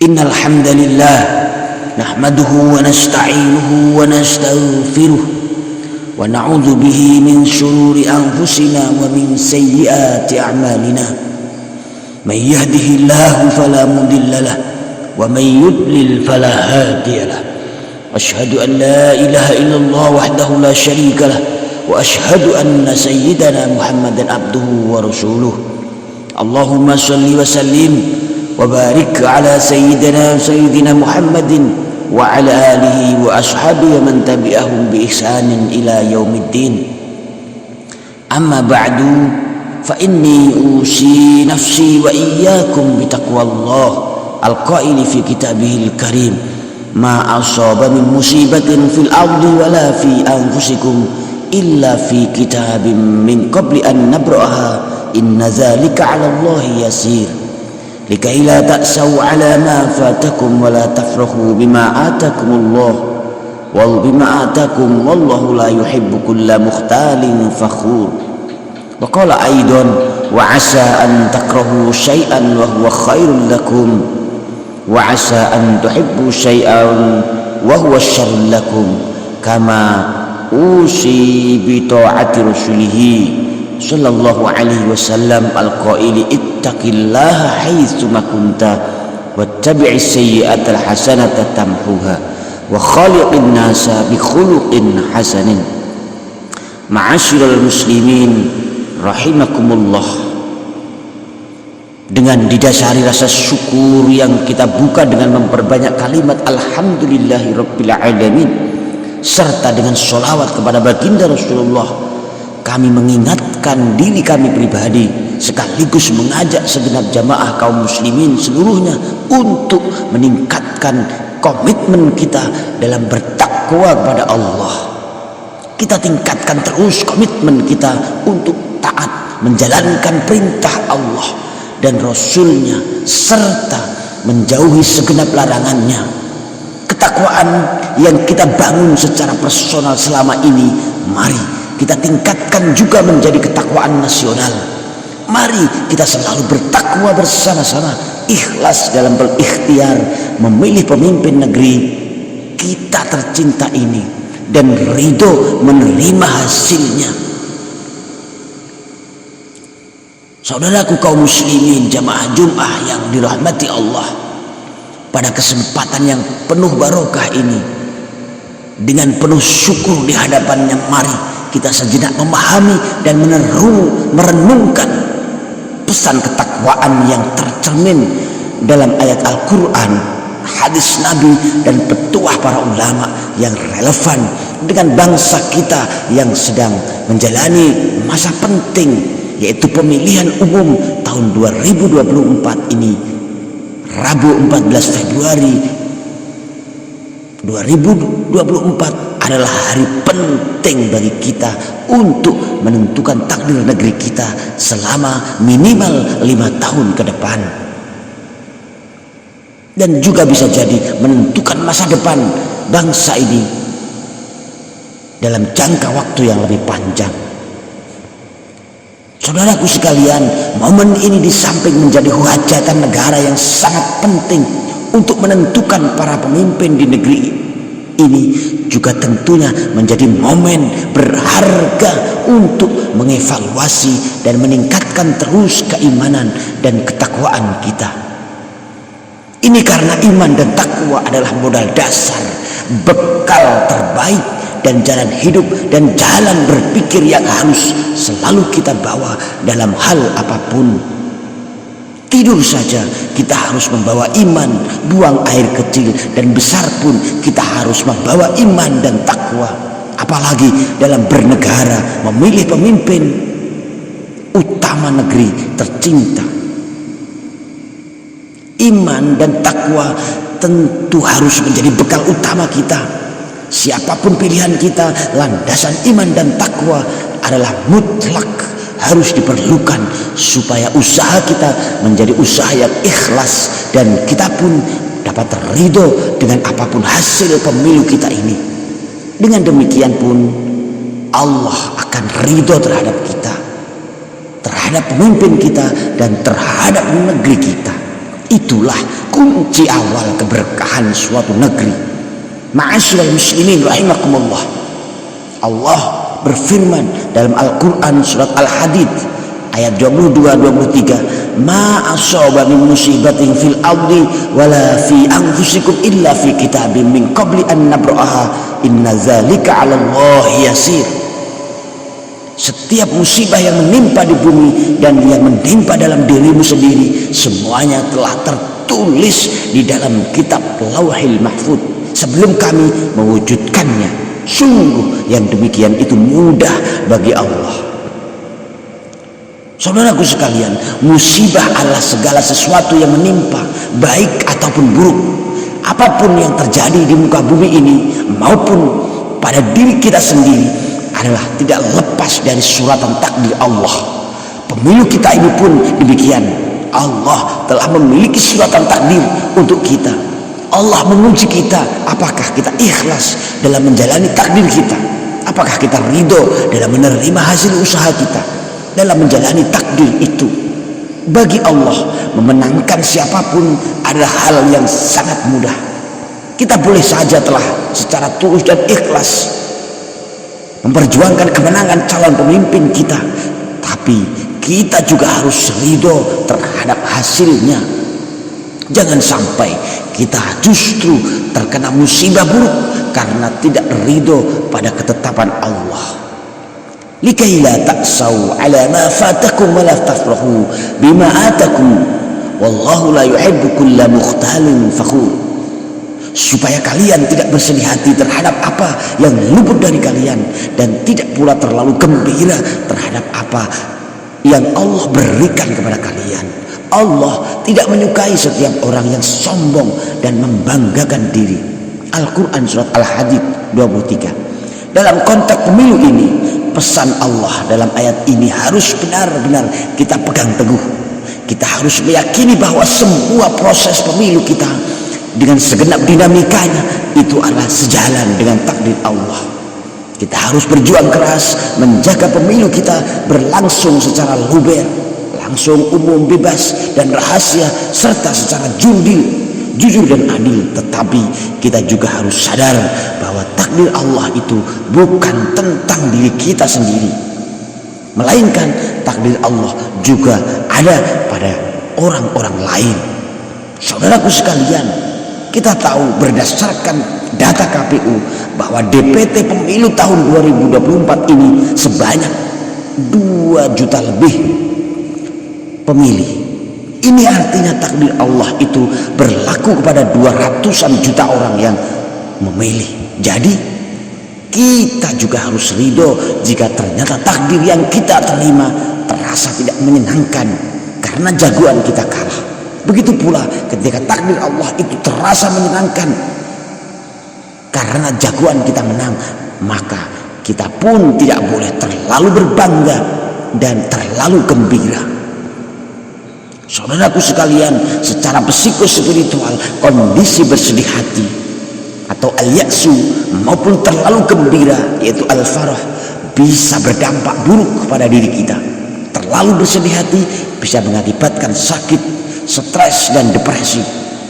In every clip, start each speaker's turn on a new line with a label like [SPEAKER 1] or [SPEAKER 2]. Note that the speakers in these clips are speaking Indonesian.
[SPEAKER 1] Innal hamdalillah nahmaduhu wa nasta'inuhu wa nastaghfiruh wa na'udzu bihi min shururi anfusina wa min sayyiati a'malina. May yahdihillahu fala mudilla lahu wa may yudlil fala hadiya lahu. Asyhadu an la ilaha illallah wahdahu la syarika lahu wa asyhadu anna sayyidana Muhammadan abduhu wa rasuluh. Allahumma shalli wa sallim wa barik ala sayyidina Muhammadin wa ala alihi wa ashabihi wa man tabi'ahum bi ihsanin ila yaumiddin. Amma ba'du, fa inni usi nafsi wa iyyakum bi taqwallah al-qaili fi kitabihil karim ma asaba min musibatin fil ardi wala fi anfusikum illa fi kitabim min qabli an nabra'aha inna dzalika 'ala Allahi yasir. Likai la ta'saw ala ma fatakum wa la tafrahu bima atakumullah wal bima atakum wallahu la yuhibbu kulla mukhtalin fakhur. Wa qala aidan wa asa an takrahu syai'an wa huwa khairul lakum wa asa an tuhibbu syai'an wa huwa syarrul lakum kama usi bi ta'ati rasulihi sallallahu alaihi wasallam al-qaili ittaqillaha haitsu ma kunta wattabi'is sayyi'atal hasanata tamhuha wa khaliqin nasa bi khuluqin hasanin. Ma'asyiral muslimin rahimakumullah, dengan didasari rasa syukur yang kita buka dengan memperbanyak kalimat alhamdulillahi rabbil alamin serta dengan sholawat kepada baginda Rasulullah, kami mengingatkan diri kami pribadi sekaligus mengajak segenap jamaah kaum muslimin seluruhnya untuk meningkatkan komitmen kita dalam bertakwa kepada Allah. Kita tingkatkan terus komitmen kita untuk taat menjalankan perintah Allah dan Rasulnya serta menjauhi segenap larangannya. Ketakwaan yang kita bangun secara personal selama ini, mari kita tingkatkan juga menjadi ketakwaan nasional. Mari kita selalu bertakwa bersama-sama, ikhlas dalam berikhtiar memilih pemimpin negeri kita tercinta ini dan ridho menerima hasilnya. Saudaraku kaum muslimin jamaah Jumat yang dirahmati Allah, pada kesempatan yang penuh barokah ini, dengan penuh syukur di hadapannya, mari kita sejenak memahami dan merenungkan pesan ketakwaan yang tercermin dalam ayat Al-Quran, hadis Nabi dan petuah para ulama yang relevan dengan bangsa kita yang sedang menjalani masa penting, yaitu pemilihan umum tahun 2024 ini, Rabu 14 Februari 2024 adalah hari penting bagi kita untuk menentukan takdir negeri kita selama minimal 5 tahun ke depan, dan juga bisa jadi menentukan masa depan bangsa ini dalam jangka waktu yang lebih panjang. Saudaraku sekalian, momen ini di samping menjadi hajatan negara yang sangat penting untuk menentukan para pemimpin di negeri ini, juga tentunya menjadi momen berharga untuk mengevaluasi dan meningkatkan terus keimanan dan ketakwaan kita. Ini karena iman dan takwa adalah modal dasar, bekal terbaik dan jalan hidup dan jalan berpikir yang harus selalu kita bawa dalam hal apapun. Tidur saja kita harus membawa iman, buang air kecil dan besar pun kita harus membawa iman dan takwa. Apalagi dalam bernegara, memilih pemimpin utama negeri tercinta. Iman dan takwa tentu harus menjadi bekal utama kita. Siapapun pilihan kita, landasan iman dan takwa adalah mutlak harus diperlukan supaya usaha kita menjadi usaha yang ikhlas dan kita pun dapat ridho dengan apapun hasil pemilu kita ini. Dengan demikian pun Allah akan ridho terhadap kita, terhadap pemimpin kita dan terhadap negeri kita. Itulah kunci awal keberkahan suatu negeri. Ma'asyiral muslimin rahimakumullah, Allah berfirman dalam Al-Quran surat Al-Hadid ayat 22-23, ma asaba min musibatin fil ardi wala fi anfusikum illa fi kitabim min qabli an nabra'aha inna dzalika 'ala Allahi yasir. Setiap musibah yang menimpa di bumi dan yang menimpa dalam dirimu sendiri, semuanya telah tertulis di dalam kitab Lauhil Mahfuz sebelum kami mewujudkannya. Sungguh yang demikian itu mudah bagi Allah. Saudaraku sekalian, musibah adalah segala sesuatu yang menimpa, baik ataupun buruk. Apapun yang terjadi di muka bumi ini maupun pada diri kita sendiri adalah tidak lepas dari suratan takdir Allah. Pemilu kita ini pun demikian. Allah telah memiliki suratan takdir untuk kita. Allah menguji kita, apakah kita ikhlas dalam menjalani takdir kita, apakah kita ridho dalam menerima hasil usaha kita dalam menjalani takdir itu. Bagi Allah, memenangkan siapapun adalah hal yang sangat mudah. Kita boleh saja telah secara tulus dan ikhlas memperjuangkan kemenangan calon pemimpin kita, tapi kita juga harus ridho terhadap hasilnya. Jangan sampai kita justru terkena musibah buruk karena tidak ridho pada ketetapan Allah. Likai la ta'sau ala ma fatakum wa la tafrahu bima atakum wallahu la yuhibbu kulla mukhtalin fakhur. Supaya kalian tidak bersedih hati terhadap apa yang luput dari kalian dan tidak pula terlalu gembira terhadap apa yang Allah berikan kepada kalian. Allah tidak menyukai setiap orang yang sombong dan membanggakan diri. Al-Quran surat Al-Hadid 23. Dalam konteks pemilu ini, pesan Allah dalam ayat ini harus benar-benar kita pegang teguh. Kita harus meyakini bahwa semua proses pemilu kita dengan segenap dinamikanya itu adalah sejalan dengan takdir Allah. Kita harus berjuang keras menjaga pemilu kita berlangsung secara luber, langsung, umum, bebas dan rahasia, serta secara jujur dan adil. Tetapi kita juga harus sadar bahwa takdir Allah itu bukan tentang diri kita sendiri, melainkan takdir Allah juga ada pada orang-orang lain. Saudaraku sekalian, kita tahu berdasarkan data KPU bahwa DPT pemilu tahun 2024 ini sebanyak 2 juta lebih pemilih. Ini artinya takdir Allah itu berlaku kepada 200-an juta orang yang memilih. Jadi kita juga harus ridho jika ternyata takdir yang kita terima terasa tidak menyenangkan karena jagoan kita kalah. Begitu pula ketika takdir Allah itu terasa menyenangkan karena jagoan kita menang, maka kita pun tidak boleh terlalu berbangga dan terlalu gembira. Saudaraku sekalian, secara psikospiritual, kondisi bersedih hati atau al-ya'su maupun terlalu gembira yaitu al-farah bisa berdampak buruk kepada diri kita. Terlalu bersedih hati bisa mengakibatkan sakit, stres dan depresi.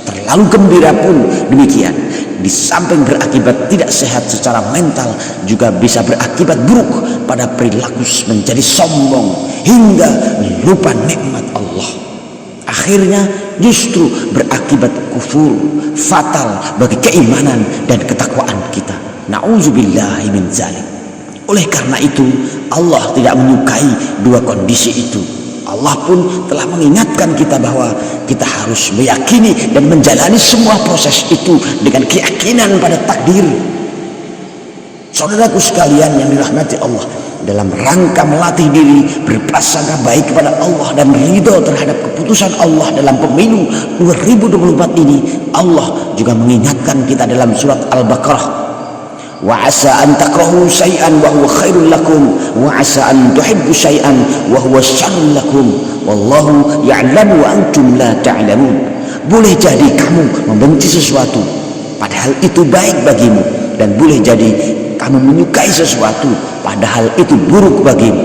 [SPEAKER 1] Terlalu gembira pun demikian. Di samping berakibat tidak sehat secara mental, juga bisa berakibat buruk pada perilaku menjadi sombong hingga lupa nikmat Allah. Akhirnya justru berakibat kufur fatal bagi keimanan dan ketakwaan kita. Na'udzubillahi min dzalik. Oleh karena itu Allah tidak menyukai dua kondisi itu. Allah pun telah mengingatkan kita bahwa kita harus meyakini dan menjalani semua proses itu dengan keyakinan pada takdir. Saudaraku sekalian yang dirahmati Allah, dalam rangka melatih diri berprasangka baik kepada Allah dan ridho terhadap keputusan Allah dalam pemilu 2024 ini, Allah juga mengingatkan kita dalam surat Al-Baqarah, wa asa an takrahu syai'an wa huwa khairul lakum wa asa an tuhibbu syai'an wa huwa syarrul lakum wallahu ya'lamu wa antum la ta'lamun. Boleh jadi kamu membenci sesuatu padahal itu baik bagimu, dan boleh jadi kamu menyukai sesuatu padahal itu buruk bagimu.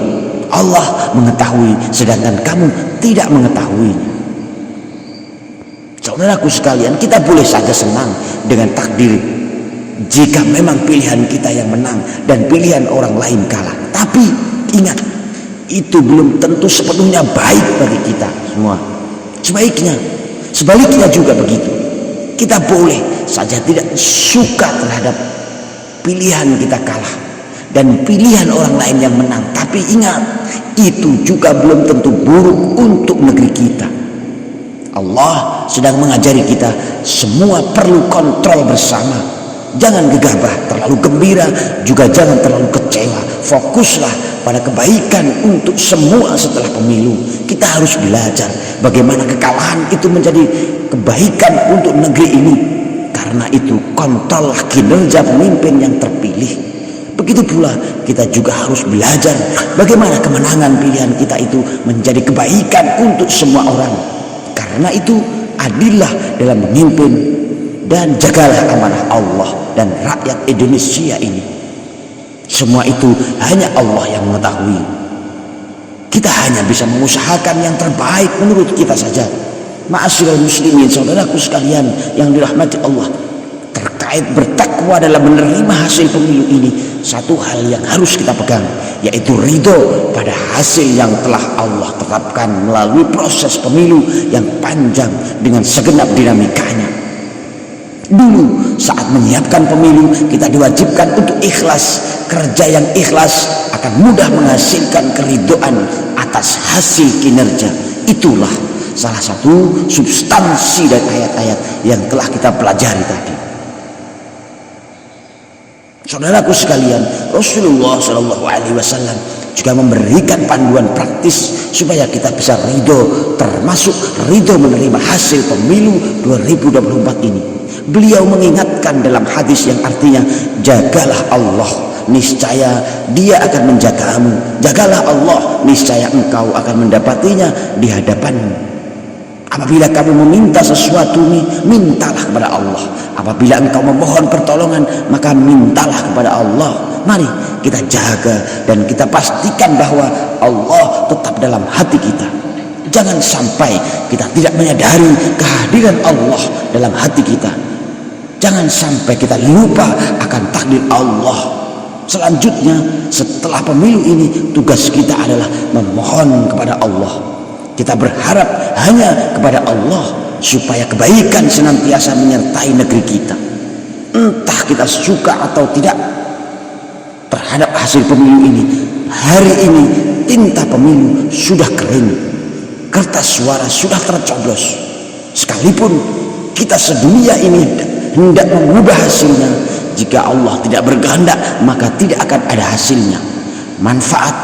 [SPEAKER 1] Allah mengetahui sedangkan kamu tidak mengetahuinya. Saudaraku sekalian, kita boleh saja senang dengan takdir jika memang pilihan kita yang menang dan pilihan orang lain kalah. Tapi ingat, itu belum tentu sepenuhnya baik bagi kita semua. Sebaliknya juga begitu. Kita boleh saja tidak suka terhadap pilihan kita kalah dan pilihan orang lain yang menang. Tapi ingat, itu juga belum tentu buruk untuk negeri kita. Allah sedang mengajari kita semua perlu kontrol bersama. Jangan gegabah, terlalu gembira, juga jangan terlalu kecewa. Fokuslah pada kebaikan untuk semua setelah pemilu. Kita harus belajar bagaimana kekalahan itu menjadi kebaikan untuk negeri ini. Karena itu kontrollah kinerja pemimpin yang terpilih. Begitu pula kita juga harus belajar bagaimana kemenangan pilihan kita itu menjadi kebaikan untuk semua orang. Karena itu adillah dalam memimpin dan jagalah amanah Allah dan rakyat Indonesia ini. Semua itu hanya Allah yang mengetahui. Kita hanya bisa mengusahakan yang terbaik menurut kita saja. Ma'asyiral muslimin, saudaraku sekalian yang dirahmati Allah, terkait bertakwa dalam menerima hasil pemilu ini, satu hal yang harus kita pegang, yaitu ridho pada hasil yang telah Allah tetapkan melalui proses pemilu yang panjang dengan segenap dinamikanya. Dulu saat menyiapkan pemilu, kita diwajibkan untuk ikhlas. Kerja yang ikhlas akan mudah menghasilkan keridhaan atas hasil kinerja. Itulah salah satu substansi dari ayat-ayat yang telah kita pelajari tadi. Saudaraku sekalian, Rasulullah SAW juga memberikan panduan praktis supaya kita bisa ridho, termasuk ridho menerima hasil pemilu 2024 ini. Beliau mengingatkan dalam hadis yang artinya, jagalah Allah, niscaya Dia akan menjagamu. Jagalah Allah, niscaya engkau akan mendapatinya di hadapanmu. Apabila kamu meminta sesuatu, mintalah kepada Allah. Apabila engkau memohon pertolongan, maka mintalah kepada Allah. Mari kita jaga dan kita pastikan bahwa Allah tetap dalam hati kita. Jangan sampai kita tidak menyadari kehadiran Allah dalam hati kita. Jangan sampai kita lupa akan takdir Allah. Selanjutnya, setelah pemilu ini, tugas kita adalah memohon kepada Allah. Kita berharap hanya kepada Allah supaya kebaikan senantiasa menyertai negeri kita. Entah kita suka atau tidak terhadap hasil pemilu ini. Hari ini tinta pemilu sudah kering, kertas suara sudah tercoblos. Sekalipun kita sedunia ini hendak mengubah hasilnya, jika Allah tidak berkehendak, maka tidak akan ada hasilnya. Manfaat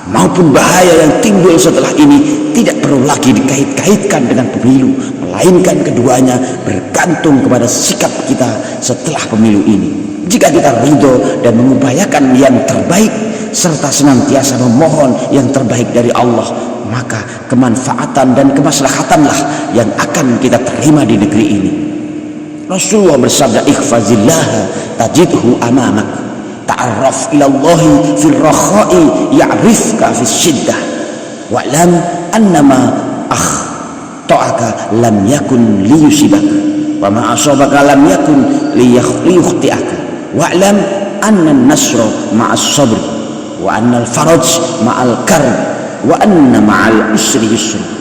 [SPEAKER 1] maupun bahaya yang timbul setelah ini tidak perlu lagi dikait-kaitkan dengan pemilu, melainkan keduanya bergantung kepada sikap kita setelah pemilu ini. Jika kita ridho dan mengupayakan yang terbaik serta senantiasa memohon yang terbaik dari Allah, maka kemanfaatan dan kemaslahatanlah yang akan kita terima di negeri ini. Rasulullah bersabda, ikhfazillah tajidhu amamak, ta'arraf ilallahi fil rakha'i ya'rifka fis syiddah, wa'lam annama akhta'aka lam yakun liyusibaka, wa ma asabaka lam yakun liyukhti'aka, wa'lam anna an-nasra ma'as sabr, wa anna al-faraj ma'al karb, wa anna ma'al usri yusra.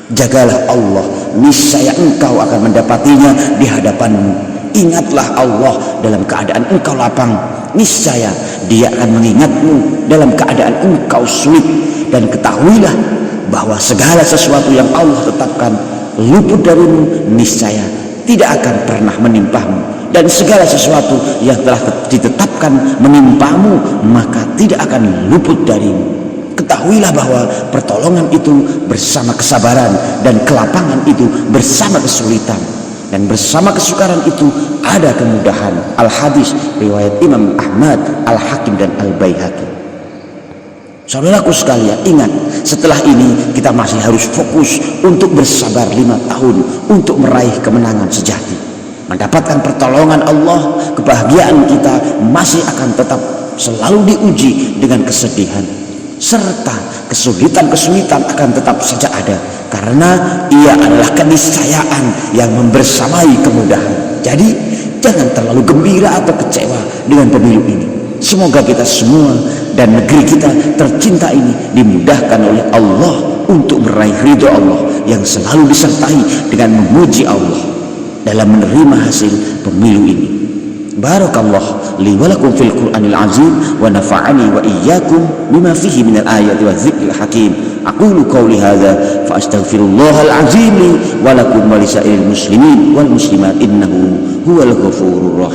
[SPEAKER 1] Jagalah Allah, niscaya engkau akan mendapatinya di hadapanmu. Ingatlah Allah dalam keadaan engkau lapang, niscaya Dia akan mengingatmu dalam keadaan engkau sulit. Dan ketahuilah bahwa segala sesuatu yang Allah tetapkan luput darimu, niscaya tidak akan pernah menimpamu. Dan segala sesuatu yang telah ditetapkan menimpamu, maka tidak akan luput darimu. Ketahuilah bahwa pertolongan itu bersama kesabaran, dan kelapangan itu bersama kesulitan, dan bersama kesukaran itu ada kemudahan. Al-Hadis riwayat Imam Ahmad, Al-Hakim dan Al-Baihaqi. Saudaraku sekalian, ingat, setelah ini kita masih harus fokus untuk bersabar 5 tahun untuk meraih kemenangan sejati, mendapatkan pertolongan Allah. Kebahagiaan kita masih akan tetap selalu diuji dengan kesedihan. serta kesulitan-kesulitan akan tetap saja ada, karena ia adalah keniscayaan yang membersamai kemudahan. Jadi jangan terlalu gembira atau kecewa dengan pemilu ini. Semoga kita semua dan negeri kita tercinta ini dimudahkan oleh Allah untuk meraih ridho Allah yang selalu disertai dengan memuji Allah dalam menerima hasil pemilu ini. Barakallah li wa lakum fil Qur'anil azim wa nafa'ani wa iyyakum bima fihi minal ayati wa dzikril hakim. Aqulu qawli hadza fa astaghfirullahal azim li wa lakum wa lisairil muslimin wal muslimat innahu huwal ghafurur rahim.